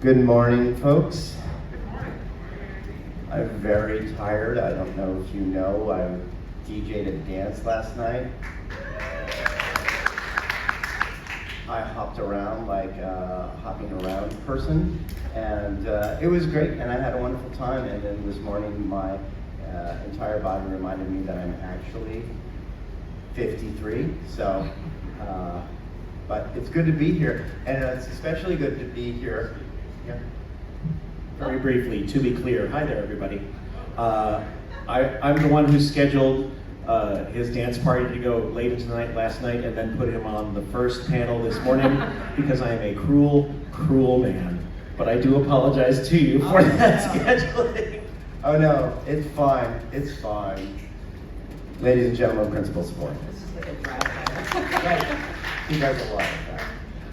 Good morning, folks. I'm very tired. I don't know if you know, I DJ'd a dance last night. I hopped around like a hopping around person, and it was great, and I had a wonderful time. And then this morning, my entire body reminded me that I'm actually 53, so, but it's good to be here, and it's especially good to be here. Yeah. Very briefly, to be clear, hi there, everybody. I'm the one who scheduled his dance party to go late into the night last night and then put him on the first panel this morning because I am a cruel, cruel man. But I do apologize to you for that scheduling. Oh no, it's fine, it's fine. Ladies and gentlemen, principal support. This is like a drive-by. Right, you guys are a lot of that.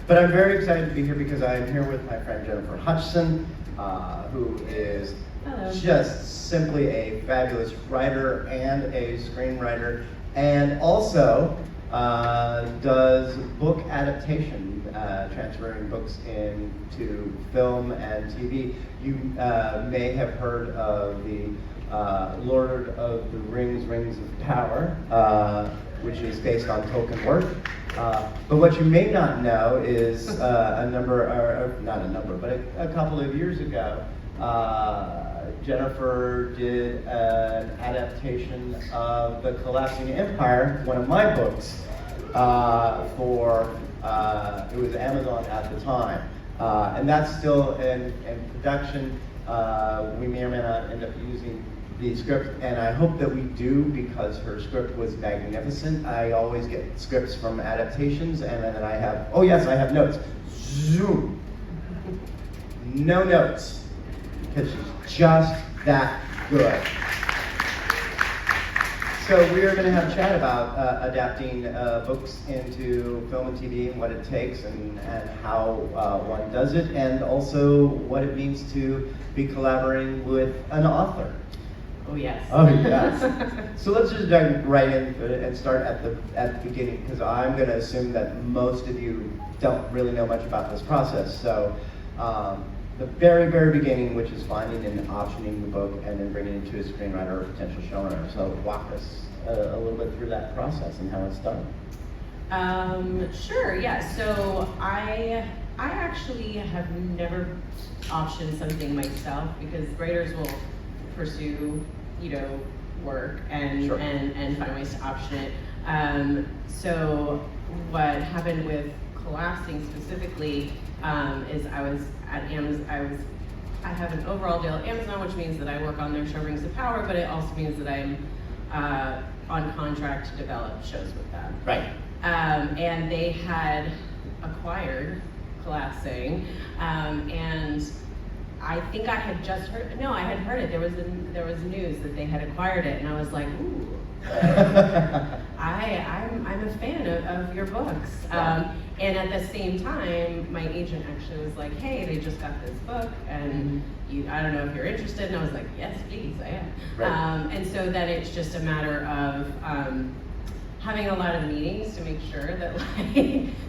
But I'm very excited to be here because I am here with my friend Gennifer Hutchinson, who is just simply a fabulous writer and a screenwriter, and also does book adaptation, transferring books into film and TV. You may have heard of the Lord of the Rings, Rings of Power, which is based on Tolkien work. But what you may not know is not a number, but a couple of years ago, Gennifer did an adaptation of The Collapsing Empire, one of my books, for, it was Amazon at the time. And that's still in production. We may or may not end up using the script, and I hope that we do because her script was magnificent. I always get scripts from adaptations, and then I have, oh yes, I have notes. Zoom. No notes, because she's just that good. So we are going to have a chat about adapting books into film and TV and what it takes and how one does it, and also what it means to be collaborating with an author. Oh yes. Oh yes. So let's just dive right in and start at the beginning, because I'm going to assume that most of you don't really know much about this process. So the very, very beginning, which is finding and optioning the book and then bringing it to a screenwriter or potential showrunner. So walk us a little bit through that process and how it's done. Sure. Yeah. So I actually have never optioned something myself because writers will pursue, work and Sure. and find ways to option it. So what happened with Collapsing specifically is I was at Amazon. I have an overall deal at Amazon, which means that I work on their show Rings of Power, but it also means that I'm on contract to develop shows with them. Right. And they had acquired Collapsing, and I think I had just heard. No, I had heard it. There was news that they had acquired it, and I was like, ooh. I'm a fan of your books. And at the same time, my agent actually was like, hey, they just got this book, and I don't know if you're interested. And I was like, yes, please, I am. Right. And so then it's just a matter of having a lot of meetings to make sure that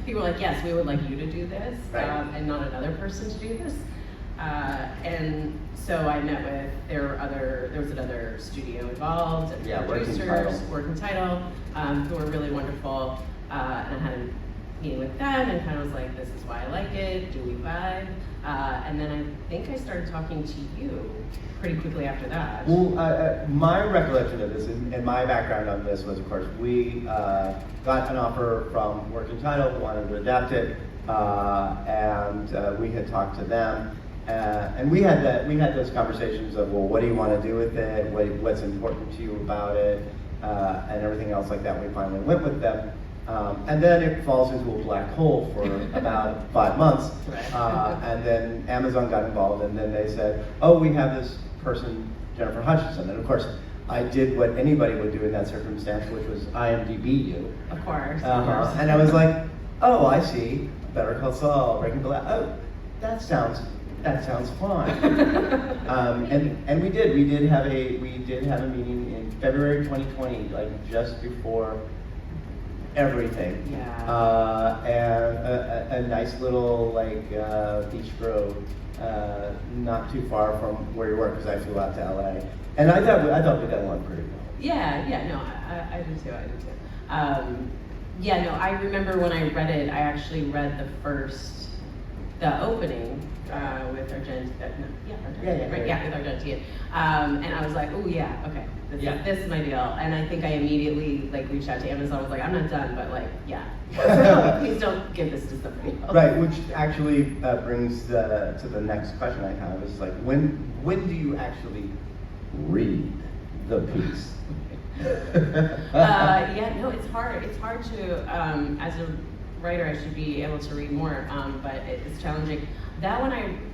people are like, yes, we would like you to do this, right. And not another person to do this. And so I met with, there was another studio involved, and producers, Working Title, who were really wonderful. And I had a meeting with them and kind of was like, this is why I like it, do we vibe? And then I think I started talking to you pretty quickly after that. Well, my recollection of this and my background on this was, of course, we got an offer from Working Title, wanted to adapt it, and we had talked to them. And we had those conversations of, well, what do you want to do with it? What's important to you about it? And everything else like that. We finally went with them. And then it falls into a black hole for about 5 months. And then Amazon got involved, and then they said, oh, we have this person, Gennifer Hutchinson. And of course, I did what anybody would do in that circumstance, which was IMDb you. Of course. And I was like, oh, I see. Better Call Saul, Breaking Bad. Oh, that sounds fun. And we did have a meeting in February 2020, like just before everything. Yeah. And a nice little like beach grove, not too far from where you work, because I flew out to LA, and I thought we got along pretty well. Yeah, no, I do too. Yeah, no, I remember when I read it, I actually read the opening with Argentine, with Argentine, and I was like, oh yeah, okay, this is my deal, and I think I immediately like reached out to Amazon, was like, I'm not done, but like, yeah, please don't give this to somebody else. Right, which actually brings to the next question I have, is like, when do you actually read the piece? Yeah, no, it's hard. It's hard to, as a writer, I should be able to read more, but it's challenging. That one,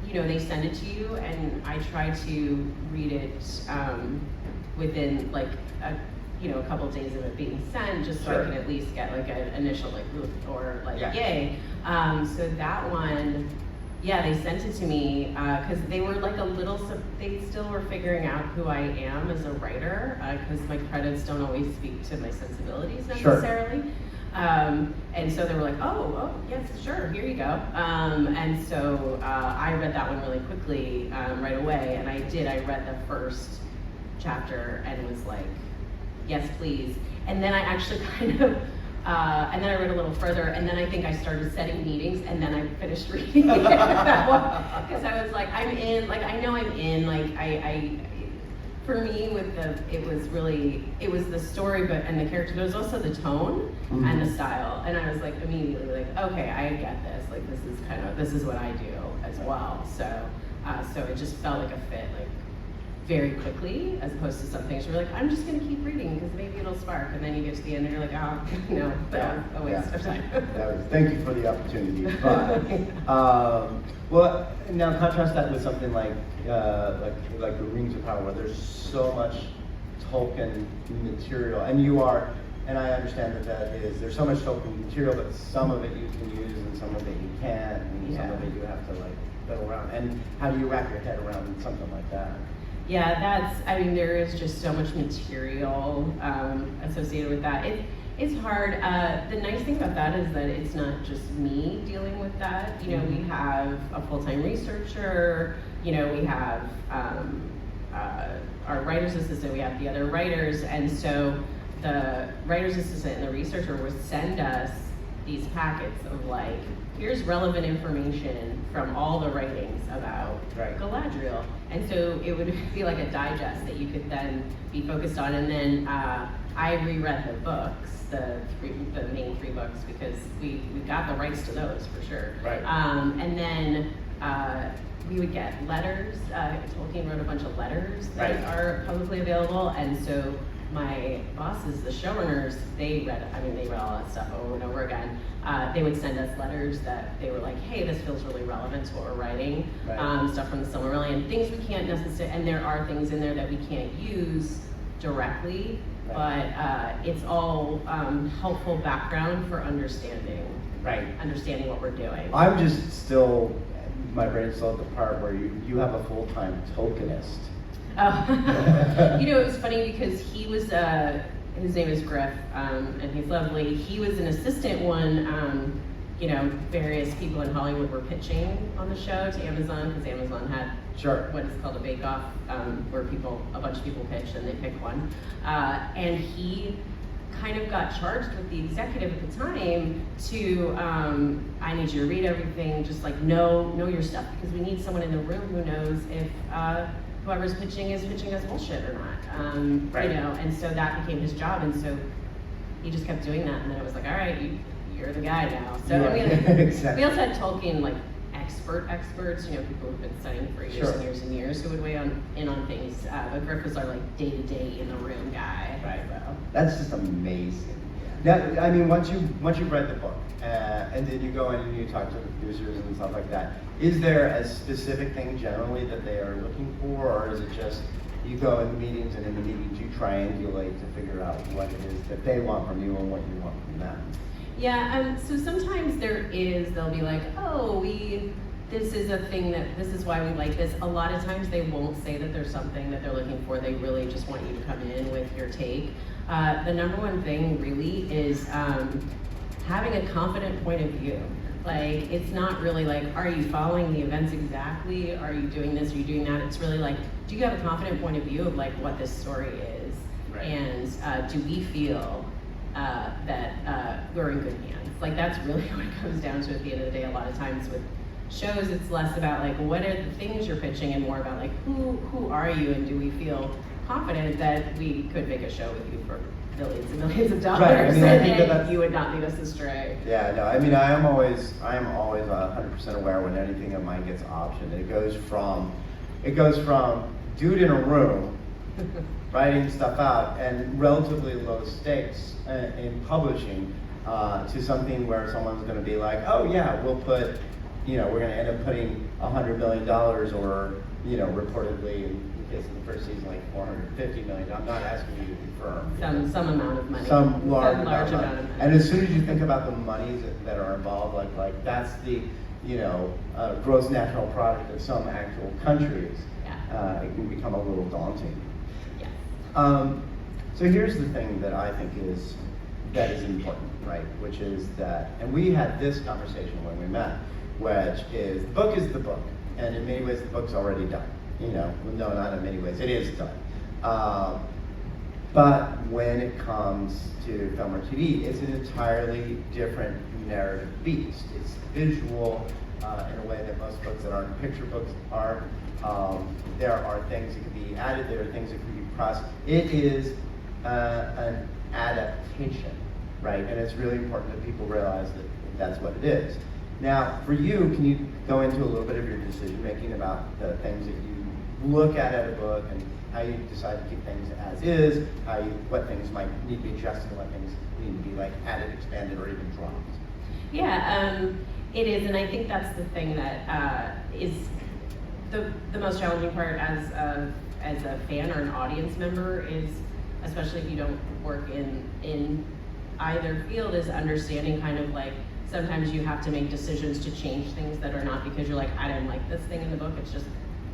they send it to you, and I try to read it within like a couple days of it being sent, just so I can at least get like an initial like oof or like yay. So that one. Yeah, they sent it to me because they were like they still were figuring out who I am as a writer, because my credits don't always speak to my sensibilities necessarily. And so they were like, oh, yes, sure, here you go. And so I read that one really quickly right away, and I read the first chapter and was like, yes, please. And then I actually and then I read a little further, and then I think I started setting meetings, and then I finished reading that one, because I was like, I'm in, like, I know I'm in, like, for me, it was the story, and the character, but it was also the tone and the style, and I was like, immediately, like, okay, I get this, like, this is what I do as well, so it just felt like a fit, like, very quickly, as opposed to some things where you're like, I'm just going to keep reading because maybe it'll spark, and then you get to the end and you're like, oh, no, that was a waste of time. Thank you for the opportunity. But, well, now contrast that with something like the Rings of Power, where there's so much Tolkien material, and I understand there's so much Tolkien material, but some of it you can use and some of it you can't, and some of it you have to like fiddle around. And how do you wrap your head around something like that? Yeah, there is just so much material associated with that. It's hard. The nice thing about that is that it's not just me dealing with that. We have a full-time researcher, we have our writer's assistant, we have the other writers, and so the writer's assistant and the researcher would send us these packets of like, here's relevant information from all the writings about Galadriel. And so it would be like a digest that you could then be focused on. And then I reread the books, the main 3 books, because we got the rights to those for sure. Right. And then we would get letters. Tolkien wrote a bunch of letters that are publicly available. And so my bosses, the showrunners, they read all that stuff over and over again. They would send us letters that they were like, hey, this feels really relevant to what we're writing. Stuff from the Silmarillion, things we can't necessarily, and there are things in there that we can't use directly, but it's all helpful background for understanding what we're doing. I'm just my brain's still at the part where you have a full-time Tolkienist. Oh. It was funny because he was, his name is Griff, and he's lovely. He was an assistant when, various people in Hollywood were pitching on the show to Amazon, because Amazon had what is called a bake-off, where a bunch of people pitch and they pick one. And he kind of got charged with the executive at the time to, I need you to read everything, just like know your stuff, because we need someone in the room who knows if whoever's pitching is pitching us bullshit or not, and so that became his job, and so he just kept doing that, and then it was like, all right, you're the guy now. So exactly. We also had Tolkien like experts, people who've been studying for years and years and years, who would weigh in on things. But Griff was our like day-to-day in the room guy. Right. So. That's just amazing. Now, I mean, once you've read the book, and then you go in and you talk to the producers and stuff like that, is there a specific thing generally that they are looking for, or is it just you go in meetings and in the meetings you triangulate to figure out what it is that they want from you and what you want from them? Yeah, so sometimes they'll be like, oh, this is a thing this is why we like this. A lot of times they won't say that there's something that they're looking for. They really just want you to come in with your take. The number one thing really is having a confident point of view. Like, it's not really like, are you following the events exactly? Are you doing this? Are you doing that? It's really like, do you have a confident point of view of like what this story is? Right. And do we feel that we're in good hands? Like, that's really what it comes down to at the end of the day. A lot of times with shows, it's less about like, what are the things you're pitching and more about like, who are you, and do we feel confident that we could make a show with you for millions and millions of dollars, Right, I mean, I think and that's, you would not lead us astray. yeah, no, I mean, I am always 100% aware when anything of mine gets optioned. It goes from dude in a room writing stuff out and relatively low stakes in publishing to something where someone's going to be like, oh yeah, we're going to end up putting $100 million, or reportedly in the case of the first season, like $450 million. I'm not asking you to confirm. Some amount of money. Some large amount of money. money. And as soon as you think about the monies that are involved, like that's the gross national product of some actual countries, it can become a little daunting. Yeah. So here's the thing that I think is important, right? Which is that, and we had this conversation when we met, which is the book is the book, and in many ways the book's already done. No, not in many ways, it is done. But when it comes to film or TV, it's an entirely different narrative beast. It's visual in a way that most books that aren't picture books aren't. There are things that can be added, there are things that can be processed. It is an adaptation, right? And it's really important that people realize that that's what it is. Now, for you, can you go into a little bit of your decision making about the things that you look at a book and how you decide to keep things as is, what things might need to be adjusted and what things need to be like added, expanded, or even dropped? Yeah, it is, and I think that's the thing that is the most challenging part as a fan or an audience member is, especially if you don't work in either field, is understanding kind of like sometimes you have to make decisions to change things that are not because you're like, I didn't like this thing in the book. It's just,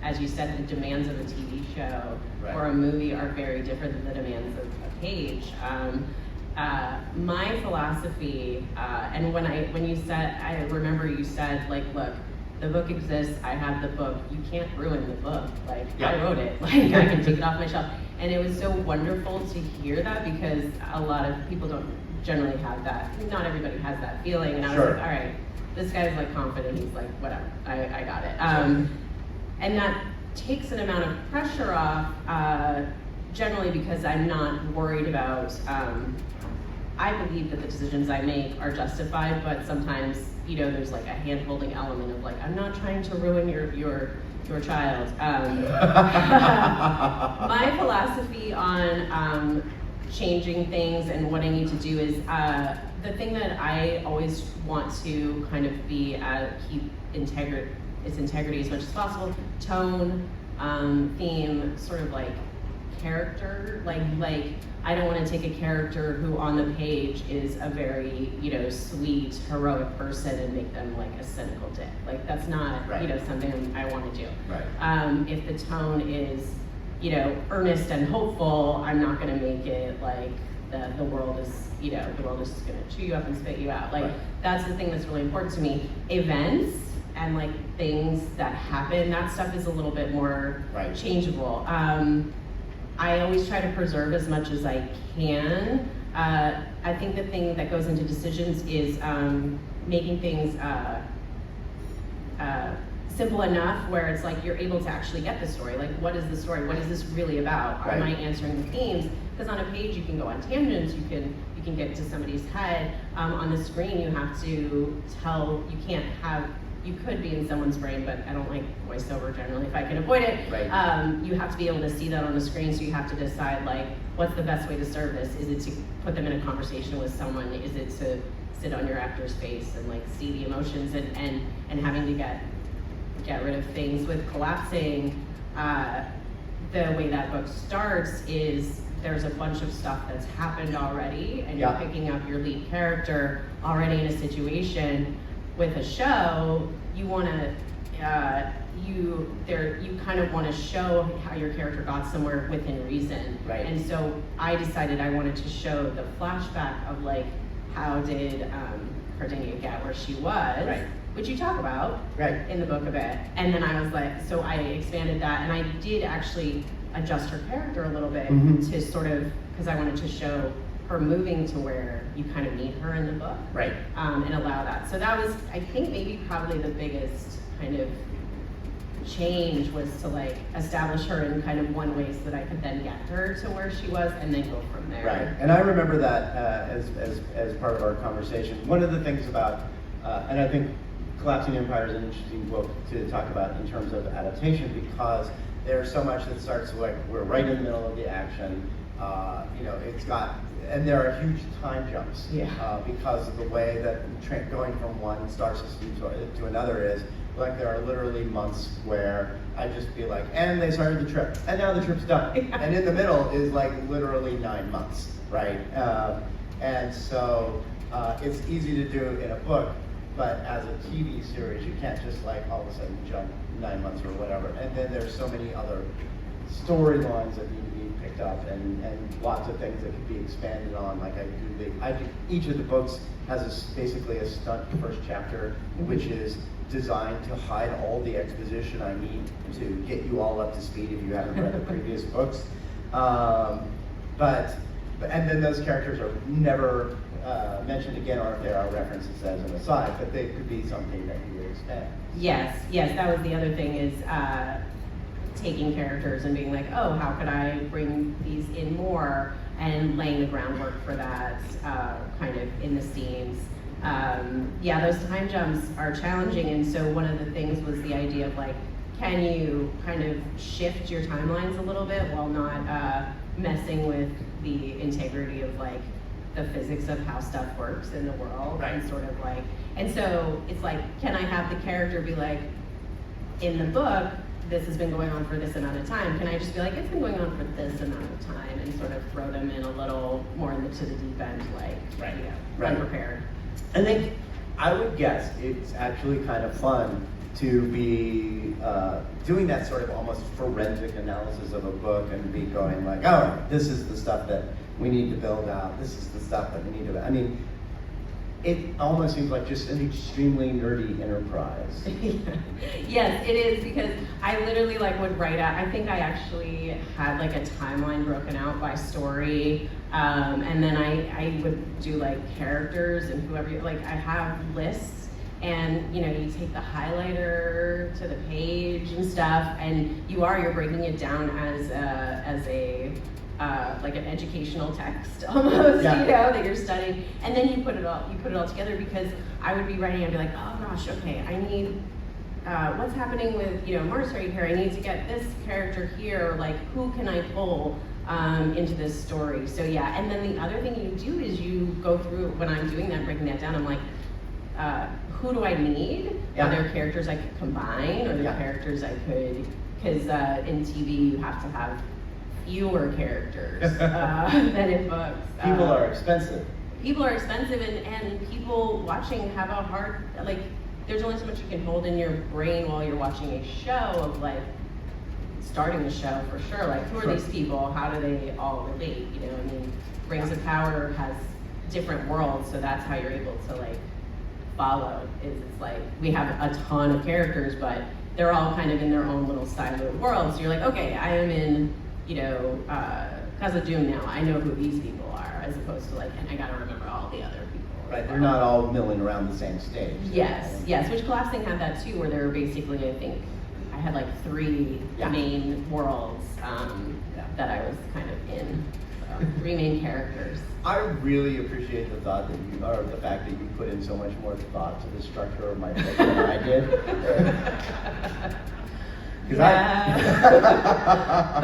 as you said, the demands of a TV show or a movie are very different than the demands of a page. My philosophy, and when you said, I remember you said, like, look, the book exists, I have the book, you can't ruin the book. Like, I wrote it, like, I can take it off my shelf. And it was so wonderful to hear that because a lot of people don't generally have that. Not everybody has that feeling. And I was like, all right, this guy's like confident, he's like, whatever, I got it. And that takes an amount of pressure off, generally because I'm not worried about, I believe that the decisions I make are justified, but sometimes, there's like a hand-holding element of like, I'm not trying to ruin your child. My philosophy on changing things and what I need to do is, the thing that I always want to kind of be, keep its integrity as much as possible, tone, theme, sort of like character, like I don't want to take a character who on the page is a very, sweet, heroic person and make them like a cynical dick. Like that's not, something I want to do. Right. If the tone is, earnest and hopeful, I'm not going to make it like the world is, the world is just going to chew you up and spit you out. Like that's the thing that's really important to me. Events and like things that happen, that stuff is a little bit more changeable. I always try to preserve as much as I can. I think the thing that goes into decisions is making things simple enough where it's like you're able to actually get the story. Like, what is the story? What is this really about? Am I answering the themes? Because on a page you can go on tangents. You can get to somebody's head. On the screen you have to tell. You could be in someone's brain, but I don't like voiceover generally if I can avoid it. You have to be able to see that on the screen, so you have to decide like, what's the best way to serve this? Is it to put them in a conversation with someone? Is it to sit on your actor's face and like see the emotions and having to get rid of things? With collapsing, the way that book starts is there's a bunch of stuff that's happened already, and you're picking up your lead character already in a situation. With a show, you want to you kind of want to show how your character got somewhere within reason. Right. And so I decided I wanted to show the flashback of like, how did Cardinia get where she was, right. which you talk about right. in the book a bit. And then I was like, so I expanded that, and I did actually adjust her character a little bit to sort of, because I wanted to show her moving to where you kind of meet her in the book. Right. And allow that. So that was, I think, maybe probably the biggest kind of change was to like establish her in kind of one way so that I could then get her to where she was and then go from there. Right, and I remember that as part of our conversation. One of the things about, and I think Collapsing Empire is an interesting book to talk about in terms of adaptation, because there's so much that starts like, we're right in the middle of the action, it's got, and there are huge time jumps because of the way that going from one star system to another is. Like there are literally months where I just be like, and they started the trip, and now the trip's done. And in the middle is like literally 9 months, right? And so it's easy to do in a book, but as a TV series, you can't just like all of a sudden jump 9 months or whatever. And then there's so many other storylines that need to be picked up, and lots of things that could be expanded on. Like each of the books has basically a stunt first chapter, which is designed to hide all the exposition I need to get you all up to speed if you haven't read the previous books. And then those characters are never mentioned again, or if there are references as an aside, but they could be something that you would expect. Yes, that was the other thing is taking characters and being like, oh, how could I bring these in more, and laying the groundwork for that kind of in the scenes. Those time jumps are challenging, and so one of the things was the idea of like, can you kind of shift your timelines a little bit while not messing with the integrity of like the physics of how stuff works in the world, right. And sort of like, and so it's like, can I have the character be like, in the book, this has been going on for this amount of time, can I just be like, it's been going on for this amount of time, and sort of throw them in a little more into the deep end, like, unprepared. I think, I would guess it's actually kind of fun to be doing that sort of almost forensic analysis of a book and be going like, oh, this is the stuff that we need to build out, this is the stuff that we need to, I mean, it almost seems like just an extremely nerdy enterprise. Yes, it is, because I literally like would write out, I think I actually had like a timeline broken out by story, and then I would do like characters and whoever, like I have lists, and you take the highlighter to the page and stuff, and you're breaking it down as a like an educational text almost, that you're studying, and then you put it all together, because I would be writing, I'd be like, oh gosh, okay, I need, what's happening with, Mars right here, I need to get this character here, like who can I pull into this story? So and then the other thing you do is you go through, when I'm doing that, breaking that down, I'm like, who do I need? Are there characters I could combine, or there characters I could, because in TV you have to have fewer characters than in books. People are expensive. People are expensive, and people watching have a hard, like, there's only so much you can hold in your brain while you're watching a show of, like, starting the show for sure. Like, who are these people? How do they all relate? Rings of Power has different worlds, so that's how you're able to, like, follow. It's like, we have a ton of characters, but they're all kind of in their own little siloed world. So you're like, okay, I am in Casa Doom now, I know who these people are, as opposed to like, and I gotta remember all the other people. Right, they're not all milling around the same stage. Yes, which Collapsing had that too, where there were basically, I think, I had like 3 main worlds that I was kind of in, so 3 main characters. I really appreciate the thought that the fact that you put in so much more thought to the structure of my book than I did. But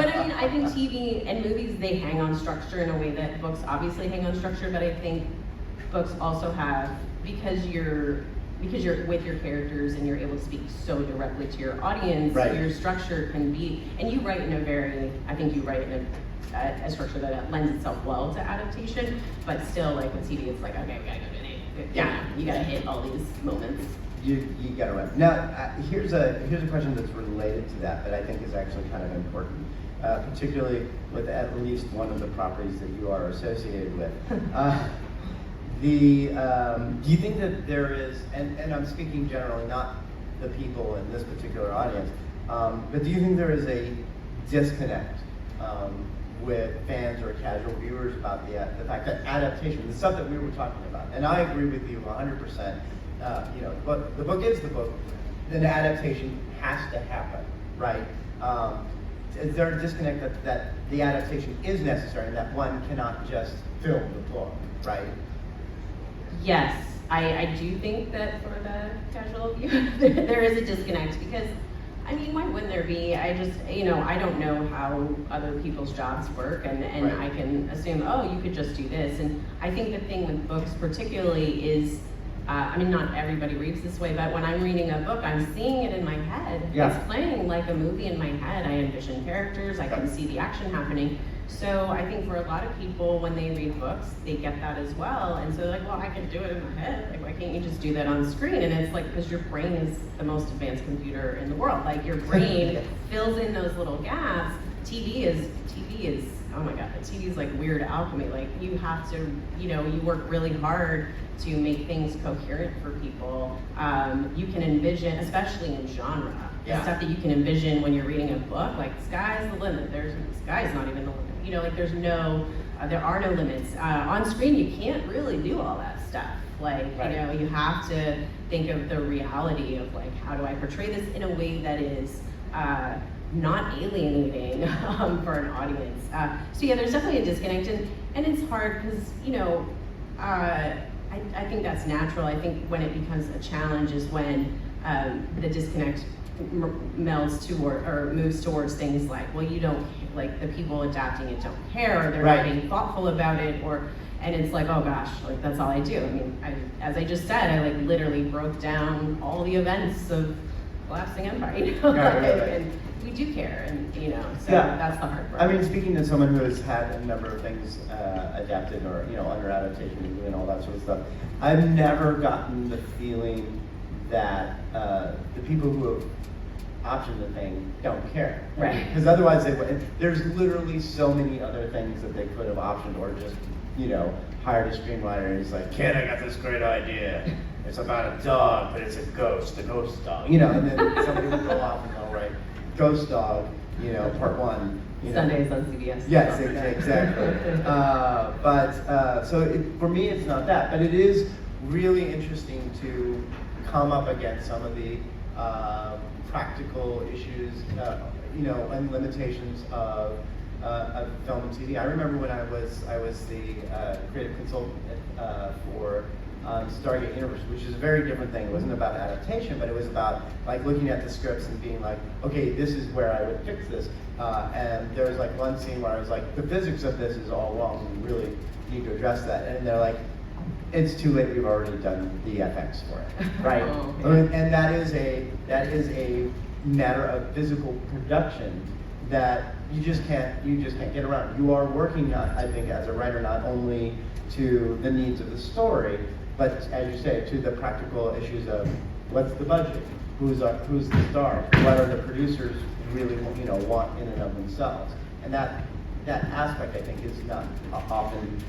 I mean, I think TV and movies, they hang on structure in a way that books obviously hang on structure, but I think books also have, because you're with your characters and you're able to speak so directly to your audience, your structure can be, and you write in a structure that lends itself well to adaptation, but still, like with TV, it's like, okay, we gotta go to it. You gotta hit all these moments you gotta run. Now, here's a question that's related to that I think is actually kind of important, particularly with at least one of the properties that you are associated with. Do you think that there is, and I'm speaking generally, not the people in this particular audience, but do you think there is a disconnect with fans or casual viewers about the fact that adaptation, the stuff that we were talking about, and I agree with you 100%. The book is the book. Then adaptation has to happen, right? Is there a disconnect that the adaptation is necessary and that one cannot just film the book, right? Yes, I do think that for the casual viewer, there is a disconnect because, I mean, why wouldn't there be? I just, I don't know how other people's jobs work, and Right. I can assume, oh, you could just do this. And I think the thing with books particularly is, not everybody reads this way, but when I'm reading a book, I'm seeing it in my head. Yeah. It's playing like a movie in my head. I envision characters, I can see the action happening. So I think for a lot of people, when they read books, they get that as well. And so they're like, well, I can do it in my head. Like, why can't you just do that on screen? And it's like, because your brain is the most advanced computer in the world. Like, your brain fills in those little gaps. TV is, oh my God, TV is like weird alchemy. Like, you have to, you work really hard to make things coherent for people. You can envision, especially in genre, the stuff that you can envision when you're reading a book, like sky's the limit. Sky's not even the limit. There are no limits. On screen, you can't really do all that stuff. Like, Right. You have to think of the reality of like, how do I portray this in a way that is not alienating for an audience. So yeah, there's definitely a disconnect, and it's hard because, I think that's natural. I think when it becomes a challenge is when the disconnect melds toward or moves towards things like, well, you don't, like, the people adapting it don't care, or they're Right. not being thoughtful about it, and it's like, oh gosh, like, that's all I do. I mean, as I just said, I like literally broke down all the events of collapsing empire, Right. and we do care, and so Yeah. that's the hard part. I mean, speaking to someone who has had a number of things adapted or, under adaptation and all that sort of stuff, I've never gotten the feeling that the people who have optioned the thing don't care. Right. Because otherwise they would. There's literally so many other things that they could have optioned or just, hired a screenwriter and he's like, kid, I got this great idea. It's about a dog, but it's a ghost dog. And then somebody would go off and go, right, Ghost Dog, part one. Sundays on CBS. Yes, exactly. For me, it's not that, but it is really interesting to come up against some of the practical issues, and limitations of film and TV. I remember when I was the creative consultant for Stargate Universe, which is a very different thing. It wasn't about adaptation, but it was about like looking at the scripts and being like, okay, this is where I would fix this. And there was like one scene where I was like, the physics of this is all wrong. We really need to address that. And they're like, it's too late. We've already done the FX for it, right? Oh, okay. And that is a matter of physical production that you just can't get around. You are working, I think, as a writer, not only to the needs of the story, but as you say, to the practical issues of what's the budget, who's the star, what are the producers really want in and of themselves, and that aspect I think is not often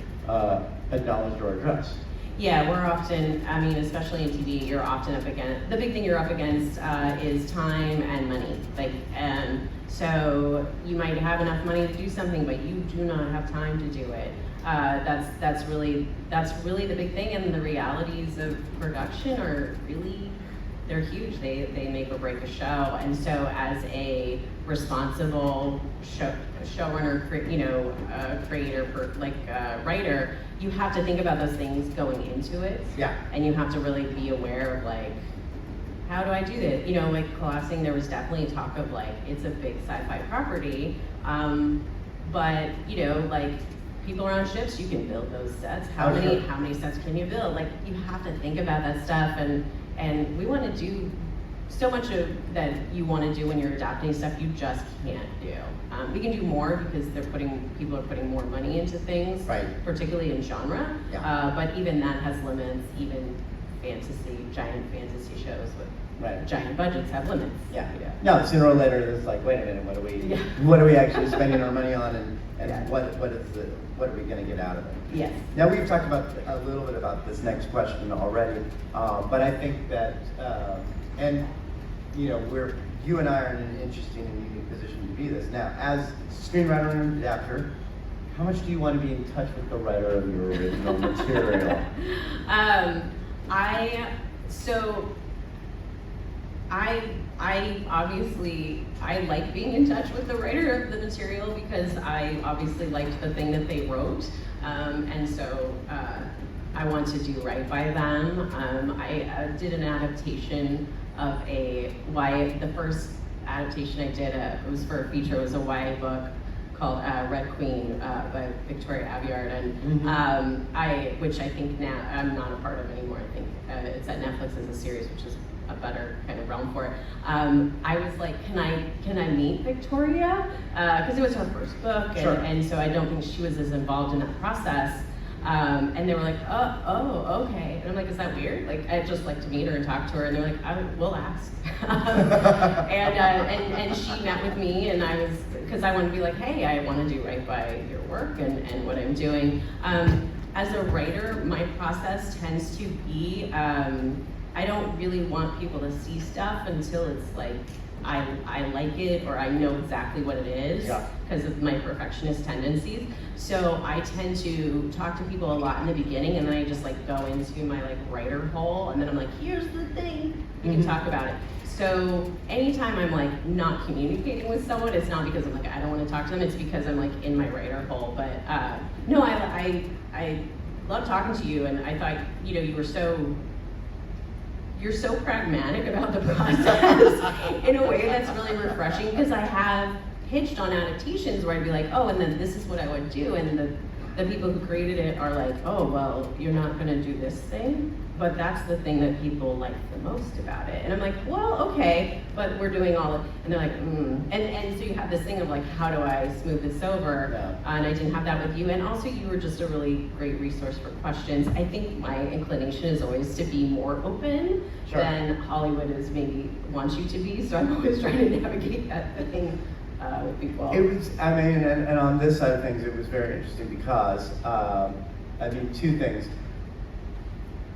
acknowledged or addressed. Yeah, we're often, especially in TV, you're often up against, the big thing you're up against is time and money. So you might have enough money to do something, but you do not have time to do it. That's really the big thing, and the realities of production are really, they're huge. They make or break a show, and so as a responsible showrunner, creator, writer, you have to think about those things going into it. Yeah. And you have to really be aware of like, how do I do this? Like Collapsing, there was definitely talk of like, it's a big sci-fi property, but like people are on ships, you can build those sets. How many sets can you build? Like, you have to think about that stuff, and we want to do so much of that you want to do when you're adapting stuff you just can't do. We can do more because people are putting more money into things, right, particularly in genre. Yeah. But even that has limits, even giant fantasy shows with Right. giant budgets have limits. Yeah. No, sooner or later it's like, wait a minute, what are we actually spending our money on, and what are we going to get out of it? Yes. Now we've talked about a little bit about this next question already, but I think that and you and I are in an interesting and unique position to be this. Now, as screenwriter and adapter, how much do you want to be in touch with the writer of your original material? I obviously like being in touch with the writer of the material because I obviously liked the thing that they wrote, and so I want to do right by them. I did an adaptation of the first adaptation I did, it was for a feature, it was a YA book called Red Queen by Victoria Aveyard, and which I think now I'm not a part of anymore. I think it's at Netflix as a series, which is a better kind of realm for it. I was like, can I meet Victoria? Because it was her first book, and so I don't think she was as involved in that process. And they were like, oh, okay. And I'm like, is that weird? Like, I'd just like to meet her and talk to her. And they're like, we'll ask. and she met with me, and because I wanted to be like, hey, I want to do right by your work and what I'm doing. As a writer, my process tends to be, I don't really want people to see stuff until it's like, I like it or I know exactly what it is because of my perfectionist tendencies. So I tend to talk to people a lot in the beginning, and then I just like go into my like writer hole, and then I'm like, here's the thing, we can talk about it. So anytime I'm like not communicating with someone, it's not because I'm like, I don't want to talk to them, it's because I'm like in my writer hole. But no, I love talking to you, and I thought, you're so pragmatic about the process in a way that's really refreshing, because I have pitched on adaptations where I'd be like, oh, and then this is what I would do, and the people who created it are like, oh, well, you're not going to do this thing, but that's the thing that people like the most about it. And I'm like, well, okay, but we're doing all of, and they're like, and so you have this thing of like, how do I smooth this over? And I didn't have that with you, and also you were just a really great resource for questions. I think my inclination is always to be more open than Hollywood is maybe wants you to be, so I'm always trying to navigate that thing with people. It was, and on this side of things, it was very interesting because, two things.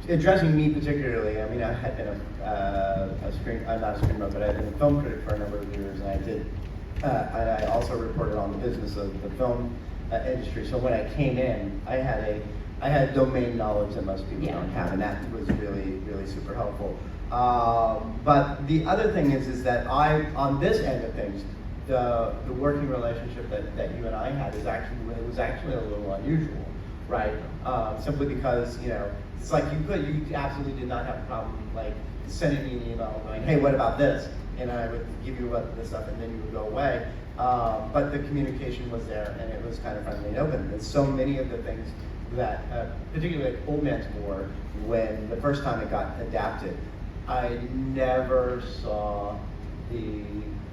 Addressing me particularly, I had been I'm not a screenwriter, but I've been a film critic for a number of years, and and I also reported on the business of the film industry. So when I came in, I had domain knowledge that most people don't have, and that was really, really super helpful. But the other thing is that on this end of things, the working relationship that you and I had was actually a little unusual, right? Simply because, it's like you absolutely did not have a problem like sending me an email going, hey, what about this? And I would give you this stuff, and then you would go away. But the communication was there, and it was kind of friendly and open. And so many of the things that, particularly like Old Man's War, when the first time it got adapted, I never saw the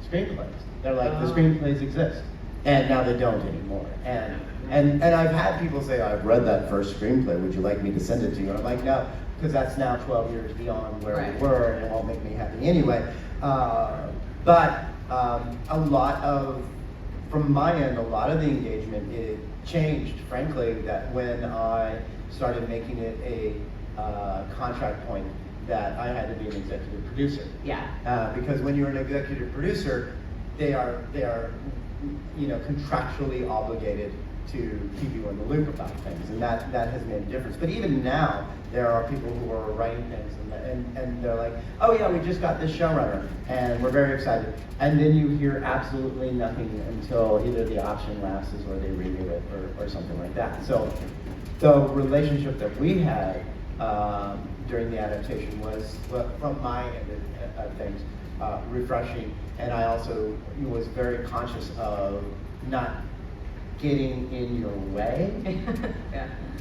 screenplays. They're like, the screenplays exist, and now they don't anymore. And I've had people say, I've read that first screenplay, would you like me to send it to you? And I'm like, no, because that's now 12 years beyond where we were, and it won't make me happy anyway. But a lot of, from my end, a lot of the engagement, it changed, frankly, that when I started making it a contract point that I had to be an executive producer. Because when you're an executive producer, they are contractually obligated to keep you in the loop about things, and that has made a difference. But even now, there are people who are writing things, and they're like, oh yeah, we just got this showrunner, and we're very excited. And then you hear absolutely nothing until either the option lapses or they renew it or something like that. So the relationship that we had during the adaptation was, from my end of things, refreshing, and I also was very conscious of not getting in your way.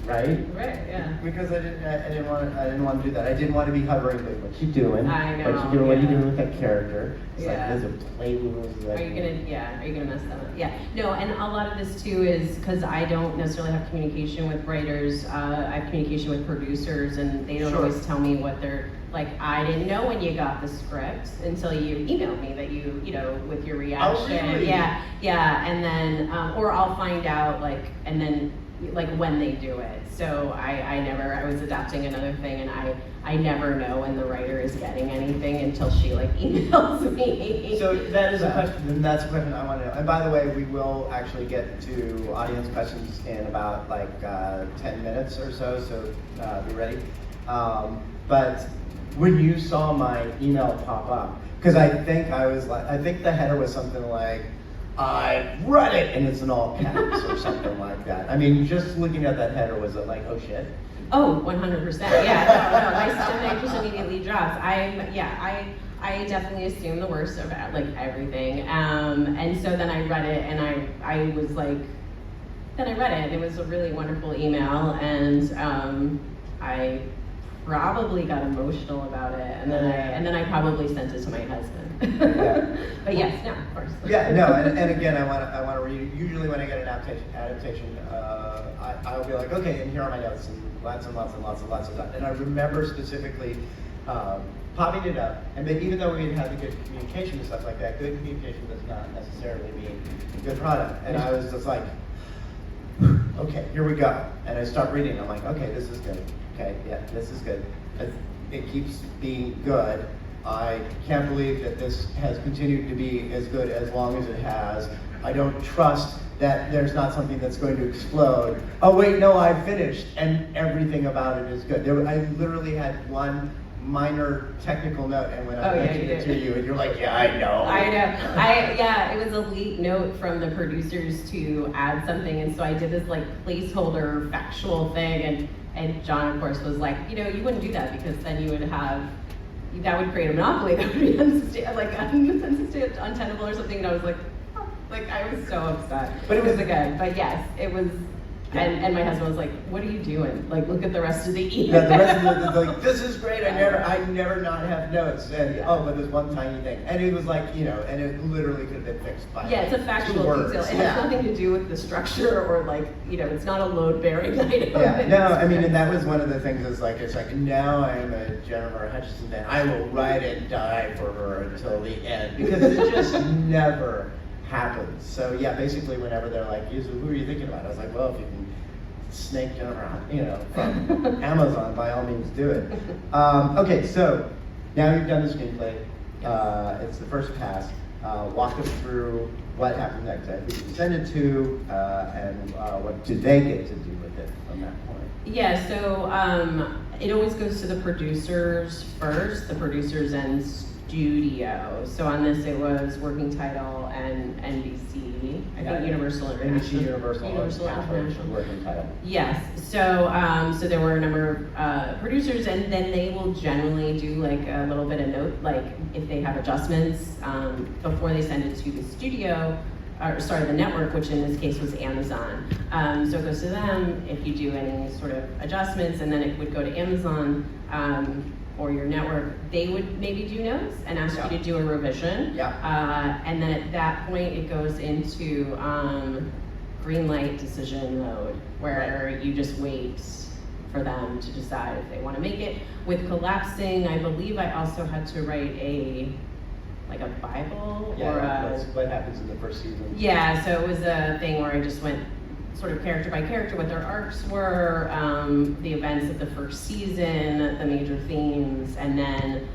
right? Right, yeah. Because I didn't want to do that. I didn't want to be hovering like, what you doing? I know, What you doing? What are you yeah. doing with that character? It's like, Yeah. there's a play rules. Are you gonna mess them up? Yeah. No, and a lot of this too is because I don't necessarily have communication with writers. I have communication with producers, and they don't Sure. always tell me what they're like. I didn't know when you got the script until you emailed me that you know, with your reaction. really? Yeah, yeah, and then or I'll find out and then when they do it. So I was adapting another thing, and I never know when the writer is getting anything until she emails me. So that is a question, and that's a question I want to know. And by the way, we will actually get to audience questions in about 10 minutes or so, so be ready. But when you saw my email pop up, because I think the header was something like, I read it, and it's in all caps or something like that. I mean, just looking at that header, was it like, oh shit? Oh, 100%. Yeah, no, my stomach just immediately drops. I definitely assume the worst about everything. And so then I read it, and I was like, then I read it, and it was a really wonderful email, and I probably got emotional about it, and then I probably sent it to my husband. Yeah. But yes, no, of course. Yeah, no, and again, I want to read. Usually, when I get an adaptation, I'll be like, okay, and here are my notes, and lots of that. And I remember specifically popping it up, and even though we had the good communication and stuff like that, good communication does not necessarily mean good product. And I was just like, okay, here we go. And I start reading. I'm like, okay, this is good. Okay, yeah, this is good. It keeps being good. I can't believe that this has continued to be as good as long as it has. I don't trust that there's not something that's going to explode. Oh wait, no, I finished, and everything about it is good. I literally had one minor technical note, and when I mentioned it to you, and you're like, yeah, I know. It was a late note from the producers to add something, and so I did this placeholder factual thing, and John, of course, was like, you wouldn't do that because then you would have, that would create a monopoly that would be untenable or something, and I was like, oh. I was so upset. But it was good. But yes, it was. Yeah. And my husband was like, "What are you doing? Look at the rest of the email." Yeah, the rest of it is this is great. I never not have notes. And but there's one tiny thing, and it was and it literally could have been fixed by. Yeah, it's a factual detail. It has nothing to do with the structure or it's not a load-bearing item. Yeah, no, I mean, and that was one of the things. It's like now I'm a Gennifer Hutchinson fan. I will ride and die for her until the end because it just never happens. So yeah, basically whenever they're like, who are you thinking about? I was like, well, if you can snake Gennifer, from Amazon, by all means do it. Okay, so now you've done the screenplay. It's the first pass. Walk us through what happened next. Who did you send it to, and what do they get to do with it from that point? Yeah, so it always goes to the producers first, the producers and studio. So on this, it was working title and NBC. I think Universal International. NBC, Universal International. Working title. Yes. So so there were a number of producers, and then they will generally do a little bit of note, if they have adjustments before they send it to the studio. The network, which in this case was Amazon. So it goes to them if you do any sort of adjustments, and then it would go to Amazon or your network. They would maybe do notes and ask you to do a revision. Yeah. And then at that point, it goes into green light decision mode, where you just wait for them to decide if they want to make it. With collapsing, I believe I also had to write a Bible or that's what happens in the first season. Yeah, so it was a thing where I just went sort of character by character, what their arcs were, the events of the first season, the major themes, and then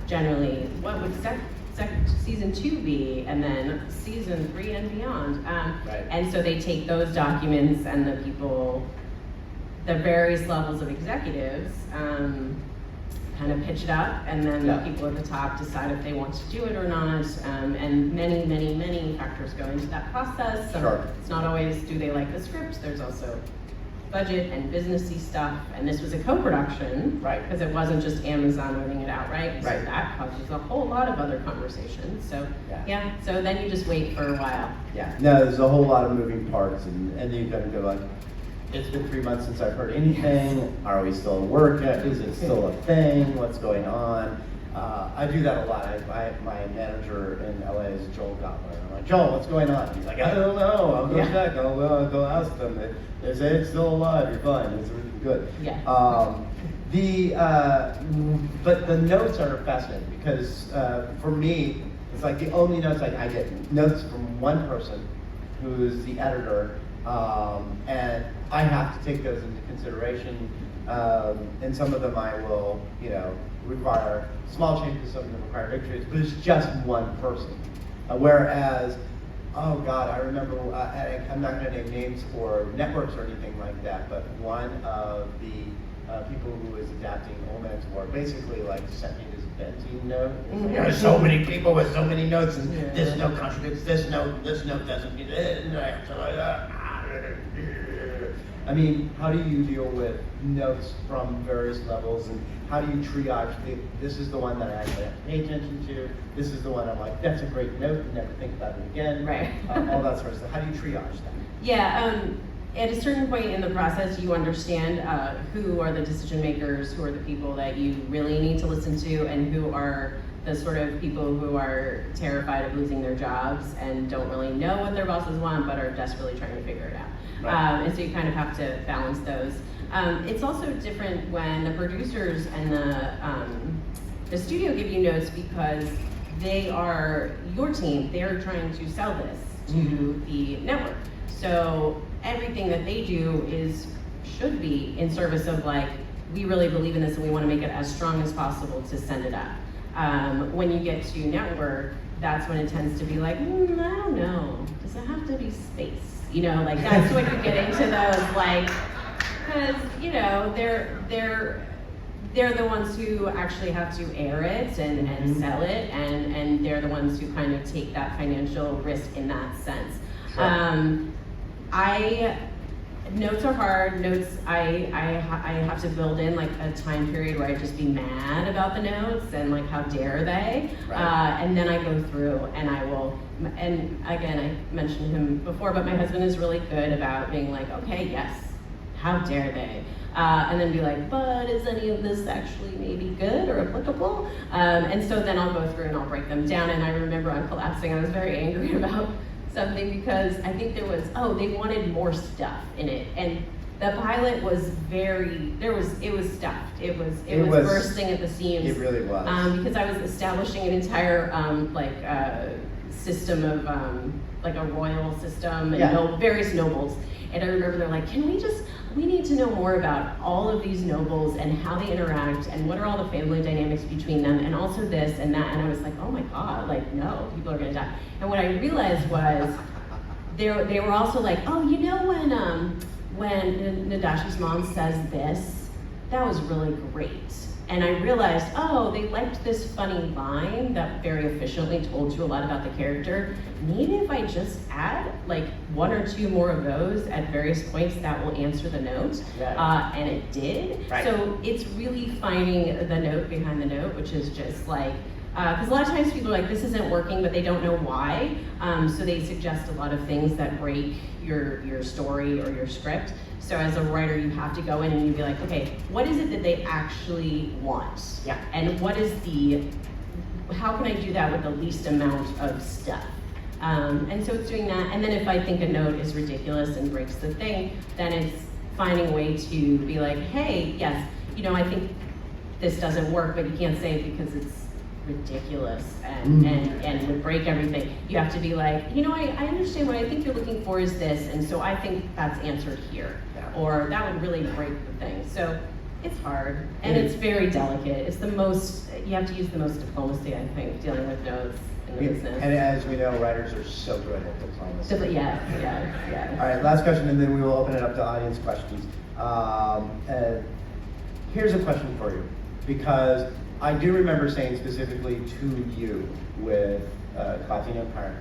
generally what would season 2 be, and then season 3 and beyond. Right. And so they take those documents and the people, the various levels of executives, kind of pitch it up, and then the people at the top decide if they want to do it or not, and many factors go into that process. So it's not always do they like the script, there's also budget and businessy stuff, and this was a co-production, right? Because it wasn't just Amazon owning it outright, so right. that causes a whole lot of other conversations. So so then you just wait for a while. Yeah, no, there's a whole lot of moving parts, and then you've got to go it's been 3 months since I've heard anything. Are we still at work? Is it still a thing? What's going on? I do that a lot. My manager in LA is Joel Gottler. I'm like, Joel, what's going on? He's like, I don't know. I'll go check. I'll go ask them. They say it's still alive. You're fine. It's really good. Yeah. But the notes are fascinating because for me, it's like the only notes I get notes from one person who's the editor, and I have to take those into consideration. And some of them I will, require small changes, some of them require big changes, but it's just one person. Whereas, oh God, I remember, I'm not going to name names or networks or anything like that, but one of the people who was adapting Old Man's War basically sent me this venting note. There's so many people with so many notes, and this note contradicts this note doesn't mean it. I mean, how do you deal with notes from various levels, and how do you triage? This is the one that I actually have to pay attention to. This is the one I'm like, that's a great note, never think about it again. Right. All that sort of stuff. How do you triage that? Yeah, at a certain point in the process, you understand who are the decision makers, who are the people that you really need to listen to, and who are the sort of people who are terrified of losing their jobs and don't really know what their bosses want, but are desperately trying to figure it out. Right. And so you kind of have to balance those. It's also different when the producers and the studio give you notes because they are your team. They are trying to sell this to the network. So everything that they do should be in service of we really believe in this and we want to make it as strong as possible to send it up. When you get to network, that's when it tends to be I don't know, does it have to be space? That's when you get into those because they're the ones who actually have to air it and sell it, and they're the ones who kind of take that financial risk in that sense. Sure. Notes are hard. Notes, I have to build in a time period where I just be mad about the notes and how dare they, right. And then I go through and I will, and again, I mentioned him before, but my husband is really good about being okay, yes, how dare they? And then be but is any of this actually maybe good or applicable? And so then I'll go through and I'll break them down, and I remember on Collapsing, I was very angry about something because I think there was, they wanted more stuff in it, and the pilot was it was stuffed. It was bursting at the seams. It really was. Because I was establishing an entire system of a royal system and various nobles, and I remember they're we need to know more about all of these nobles and how they interact and what are all the family dynamics between them, and also this and that. And I was oh my God, no, people are gonna die. And what I realized was they were also when Nadashi's mom says this, that was really great. And I realized, they liked this funny line that very efficiently told you a lot about the character. Maybe if I just add one or two more of those at various points, that will answer the note. Yeah. And it did. Right. So it's really finding the note behind the note, which is just because a lot of times people are this isn't working, but they don't know why. So they suggest a lot of things that break your story or your script. So as a writer, you have to go in and you be okay, what is it that they actually want? Yeah. And what is how can I do that with the least amount of stuff? And so it's doing that. And then if I think a note is ridiculous and breaks the thing, then it's finding a way to be hey, yes, I think this doesn't work, but you can't say it because it's ridiculous and would break everything. You have to be I understand what I think you're looking for is this, and so I think that's answered here. Yeah. Or that would really break the thing. So it's hard, and it's very delicate. It's you have to use the most diplomacy, I think, dealing with notes in the business. And as we know, writers are so good at diplomacy. Yeah. All right, last question, and then we will open it up to audience questions. Here's a question for you, because I do remember saying specifically to you with Clotting Empire,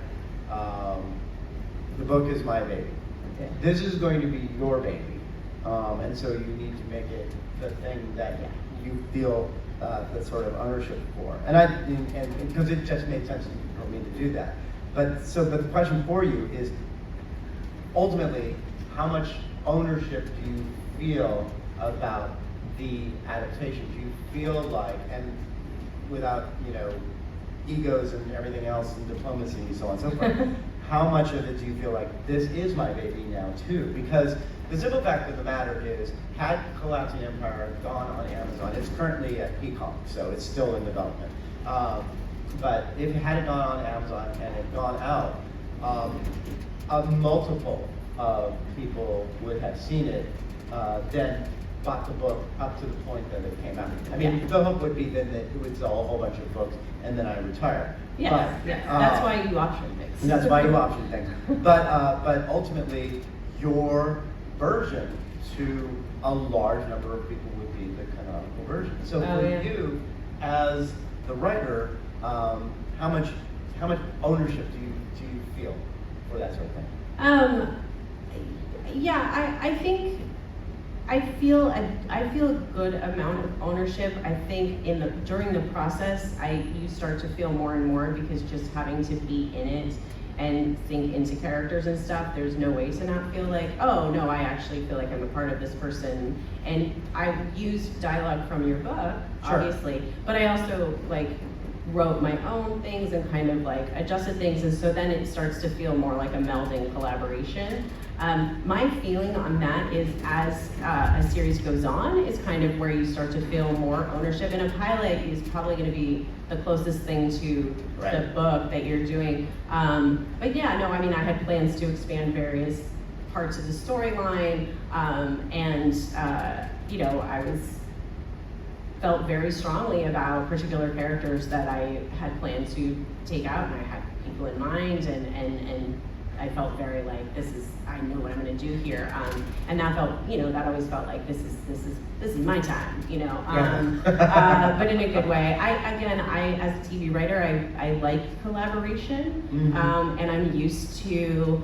the book is my baby. Okay. This is going to be your baby, and so you need to make it the thing that you feel the sort of ownership for. And because it just made sense for me to do that. But the question for you is, ultimately, how much ownership do you feel about the adaptation? Do you feel like, and without, egos and everything else and diplomacy and so on and so forth, how much of it do you feel like this is my baby now too? Because the simple fact of the matter is, had Collapsing Empire gone on Amazon, it's currently at Peacock, so it's still in development. But if it had gone on Amazon and it gone out, a multiple of people would have seen it, then bought the book up to the point that it came out. I mean, the hope would be then that it would sell a whole bunch of books and then I retire. Yes, But, yes. That's why you option things. and that's why you option things. But ultimately, your version to a large number of people would be the canonical version. So for you, as the writer, how much ownership do you feel for that sort of thing? I think I feel a good amount of ownership. I think during the process, you start to feel more and more, because just having to be in it and think into characters and stuff, there's no way to not feel like, oh no, I actually feel like I'm a part of this person. And I used dialogue from your book, obviously, but I also wrote my own things and kind of adjusted things, and so then it starts to feel more like a melding collaboration. My feeling on that is, as a series goes on, is kind of where you start to feel more ownership, and a pilot is probably going to be the closest thing to the book that you're doing. But yeah, no, I mean, I had plans to expand various parts of the storyline, and I felt very strongly about particular characters that I had planned to take out, and I had people in mind, and I felt very like, I know what I'm going to do here, and that felt, that always felt like this is my time, but in a good way. I as a TV writer, I like collaboration, and I'm used to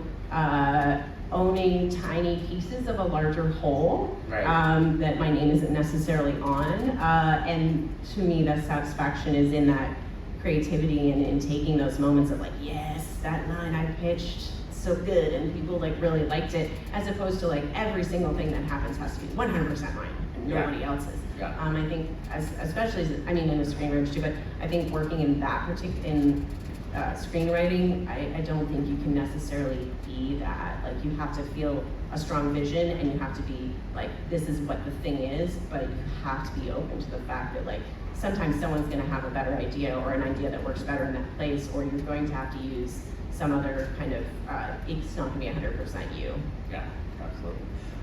owning tiny pieces of a larger whole that my name isn't necessarily on, and to me, the satisfaction is in that creativity and in taking those moments of yes, that line I pitched, so good, and people really liked it, as opposed to every single thing that happens has to be 100% mine and nobody else's. I think, especially, in a screenwriter too, but I think working in that particular, screenwriting, I don't think you can necessarily be that. You have to feel a strong vision, and you have to be this is what the thing is, but you have to be open to the fact that sometimes someone's going to have a better idea, or an idea that works better in that place, or you're going to have to use some other kind of, it's not going to be 100% you. Yeah, absolutely.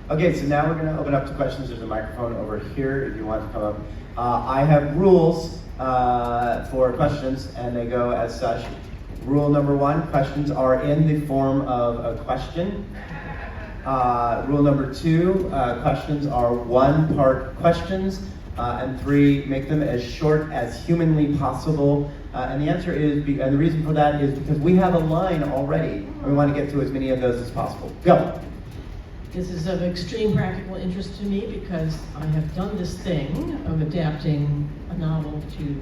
Okay, so now we're going to open up to questions. There's a microphone over here if you want to come up. I have rules for questions, and they go as such. Rule number 1, questions are in the form of a question. Rule number 2, questions are 1-part questions. And 3, make them as short as humanly possible. And the answer is, and the reason for that is because we have a line already, and we want to get to as many of those as possible. Go. This is of extreme practical interest to me, because I have done this thing of adapting a novel to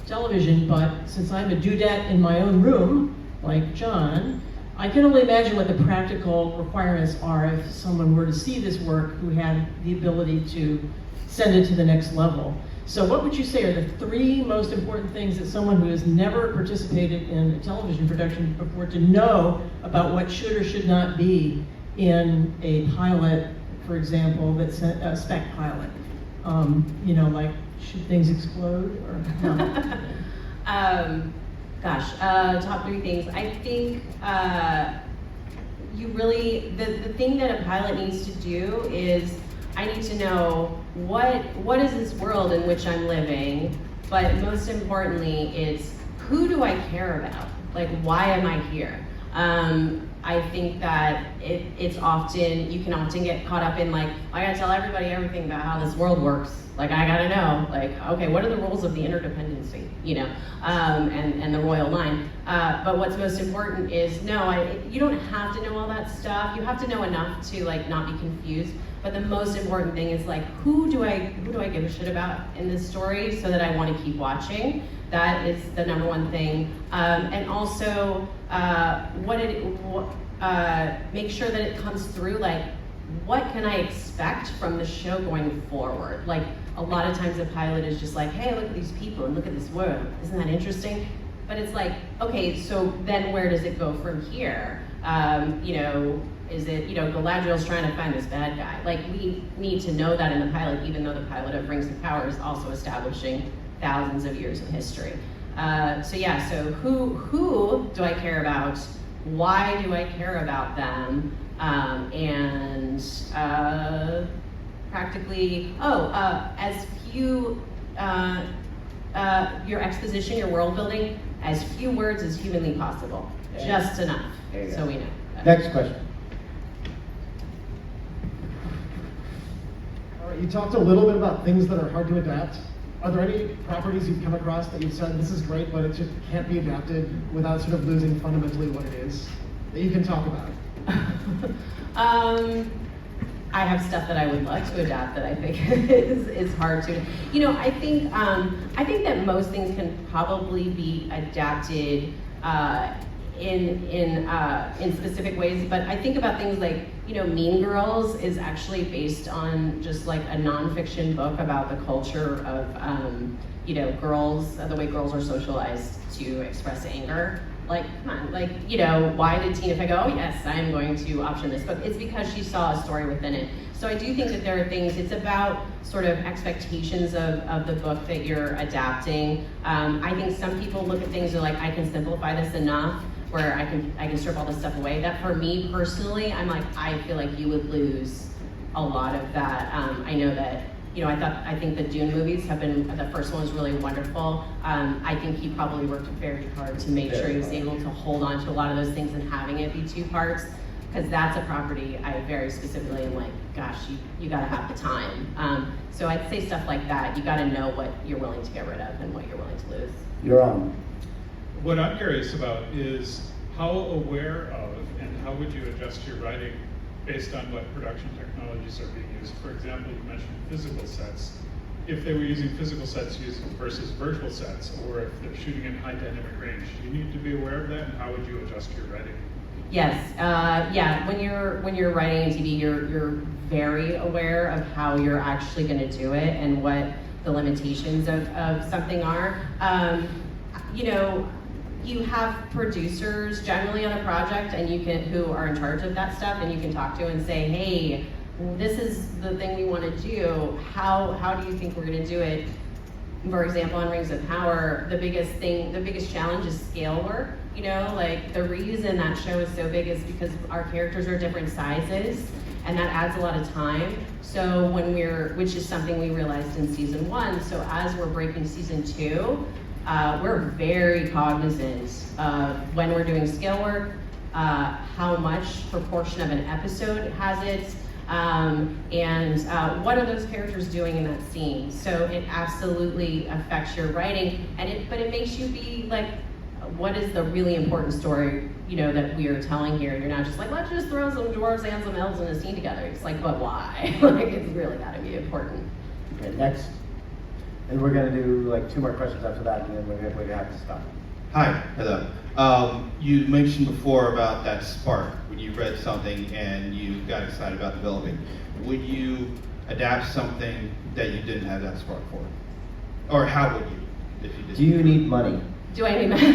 television, but since I'm a dudette in my own room, like John, I can only imagine what the practical requirements are if someone were to see this work who had the ability to send it to the next level. So what would you say are the 3 most important things that someone who has never participated in a television production before to know about what should or should not be in a pilot, for example, that's a spec pilot? Should things explode or not? Top 3 things. I think the thing that a pilot needs to do is, I need to know what is this world in which I'm living, but most importantly, it's who do I care about? Why am I here? I think that it's often, you can often get caught up in I gotta tell everybody everything about how this world works. I gotta know, okay, what are the rules of the interdependency, and the royal line. But what's most important is, you don't have to know all that stuff. You have to know enough to not be confused. But the most important thing is who do I give a shit about in this story, so that I want to keep watching. That is the number 1 thing. And also, make sure that it comes through what can I expect from the show going forward? Like, a lot of times a pilot is just like, hey, look at these people and look at this world. Isn't that interesting? But it's like, okay, so then where does it go from here? Is it, Galadriel's trying to find this bad guy? Like, we need to know that in the pilot, even though the pilot of Rings of Power is also establishing thousands of years of history. So who do I care about? Why do I care about them? As few, your exposition, your world building, as few words as humanly possible. Just enough, so we know. Next question. All right, you talked a little bit about things that are hard to adapt. Are there any properties you've come across that you've said, this is great, but it just can't be adapted without sort of losing fundamentally what it is, that you can talk about? I have stuff that I would love to adapt that I think is hard to. I think that most things can probably be adapted in specific ways. But I think about things like, Mean Girls is actually based on just like a nonfiction book about the culture of girls, the way girls are socialized to express anger. Like, come on, why did Tina Fey go, oh yes, I'm going to option this book? It's because she saw a story within it. So I do think that there are things, it's about sort of expectations of the book that you're adapting. I think some people look at things and are like, I can simplify this enough where I can strip all this stuff away. That for me personally, I'm like, I feel like you would lose a lot of that. I know that, I think the Dune movies have been, the first one was really wonderful. I think he probably worked very hard to make sure he was able to hold on to a lot of those things and having it be 2 parts, because that's a property I very specifically am like, gosh, you gotta have the time. So I'd say stuff like that. You gotta know what you're willing to get rid of and what you're willing to lose. You're on. What I'm curious about is how aware of and how would you adjust your writing based on what production technologies are being used. For example, you mentioned physical sets. If they were using physical sets versus virtual sets, or if they're shooting in high dynamic range, do you need to be aware of that, and how would you adjust your writing? Yes, when you're writing in TV, you're very aware of how you're actually going to do it and what the limitations of something are. You have producers generally on a project and who are in charge of that stuff, and you can talk to and say, hey, this is the thing we want to do. How do you think we're going to do it? For example, on Rings of Power, the biggest challenge is scale work. The reason that show is so big is because our characters are different sizes, and that adds a lot of time. So which is something we realized in season 1. So as we're breaking season 2, we're very cognizant of when we're doing scale work, how much proportion of an episode has it, and what are those characters doing in that scene. So it absolutely affects your writing, but it makes you be like, what is the really important story, that we are telling here? You're not just like, let's just throw some dwarves and some elves in a scene together. It's like, but why? It's really got to be important. Okay, next. And we're going to do like 2 more questions after that, and then we're going to have to stop. Hi, hello. You mentioned before about that spark when you read something and you got excited about developing. Would you adapt something that you didn't have that spark for? Or how would you, if you did? Do you need money? Do I need money?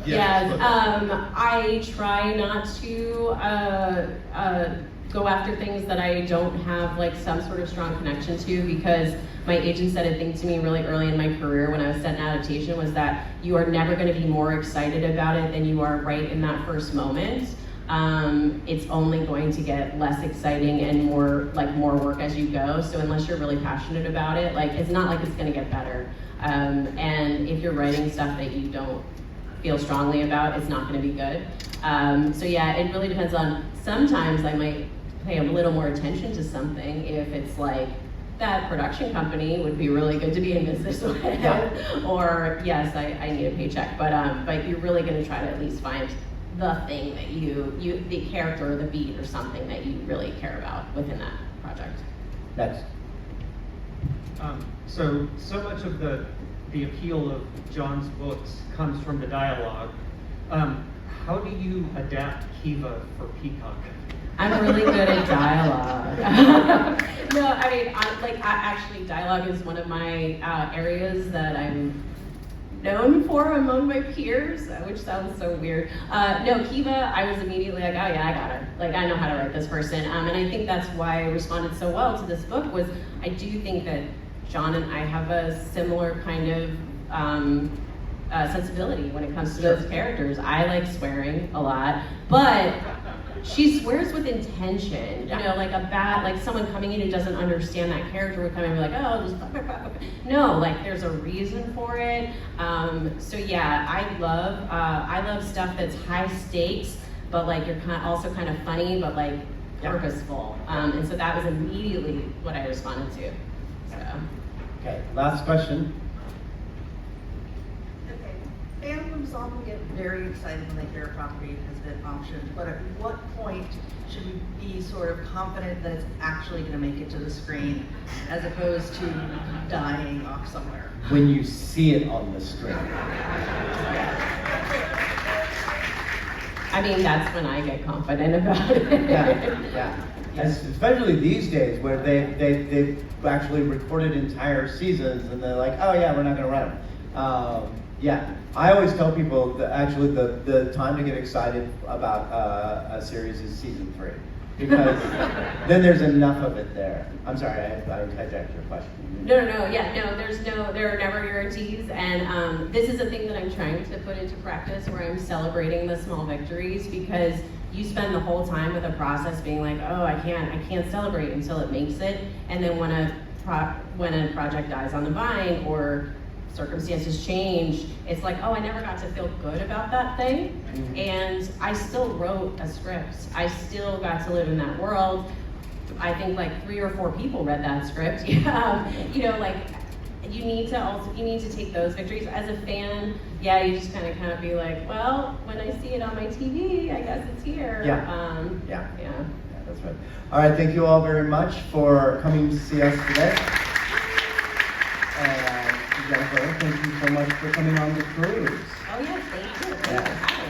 Yes. I try not to go after things that I don't have like some sort of strong connection to, because my agent said a thing to me really early in my career when I was set an adaptation, was that you are never going to be more excited about it than you are right in that first moment. It's only going to get less exciting and more work as you go. So unless you're really passionate about it, it's not like it's going to get better. And if you're writing stuff that you don't feel strongly about, it's not going to be good. So yeah, it really depends on. Sometimes I might pay a little more attention to something if it's like, that production company would be really good to be in business with, or yes, I need a paycheck. But you're really going to try to at least find the thing that the character or the beat or something that you really care about within that project. Next. So much of the appeal of John's books comes from the dialogue. How do you adapt Kiva for Peacock? I'm really good at dialogue. No, I mean, actually, dialogue is one of my areas that I'm known for among my peers, which sounds so weird. No, Kiva, I was immediately like, oh yeah, I got her. Like, I know how to write this person. And I think that's why I responded so well to this book was I do think that John and I have a similar kind of sensibility when it comes to those characters. I like swearing a lot, but she swears with intention, you know, like someone coming in who doesn't understand that character would come in and be like, oh, just fuck. No, like there's a reason for it. So yeah, I love stuff that's high stakes, but like you're also kind of funny, but like purposeful. And so that was immediately what I responded to. So. Okay, last question. Families often get very excited when they hear a property has been auctioned, but at what point should we be sort of confident that it's actually going to make it to the screen as opposed to dying off somewhere? When you see it on the screen. I mean, that's when I get confident about it. Yeah. Especially these days where they've actually recorded entire seasons and they're like, oh yeah, we're not going to run them. Yeah, I always tell people that actually the time to get excited about a series is season 3 because then there's enough of it there. I'm sorry, I hijacked your question. No, there are never guarantees, and this is a thing that I'm trying to put into practice where I'm celebrating the small victories because you spend the whole time with a process being like, oh, I can't celebrate until it makes it, and then when a project dies on the vine or circumstances change, it's like, oh, I never got to feel good about that thing. Mm-hmm. And I still wrote a script. I still got to live in that world. I think like 3 or 4 people read that script. You know, like you need to take those victories. As a fan, yeah, you just kind of be like, well, when I see it on my TV, I guess it's here. Yeah, that's right. All right, thank you all very much for coming to see us today. Gennifer, thank you so much for coming on the cruise. Oh, yes, thank you. Yeah.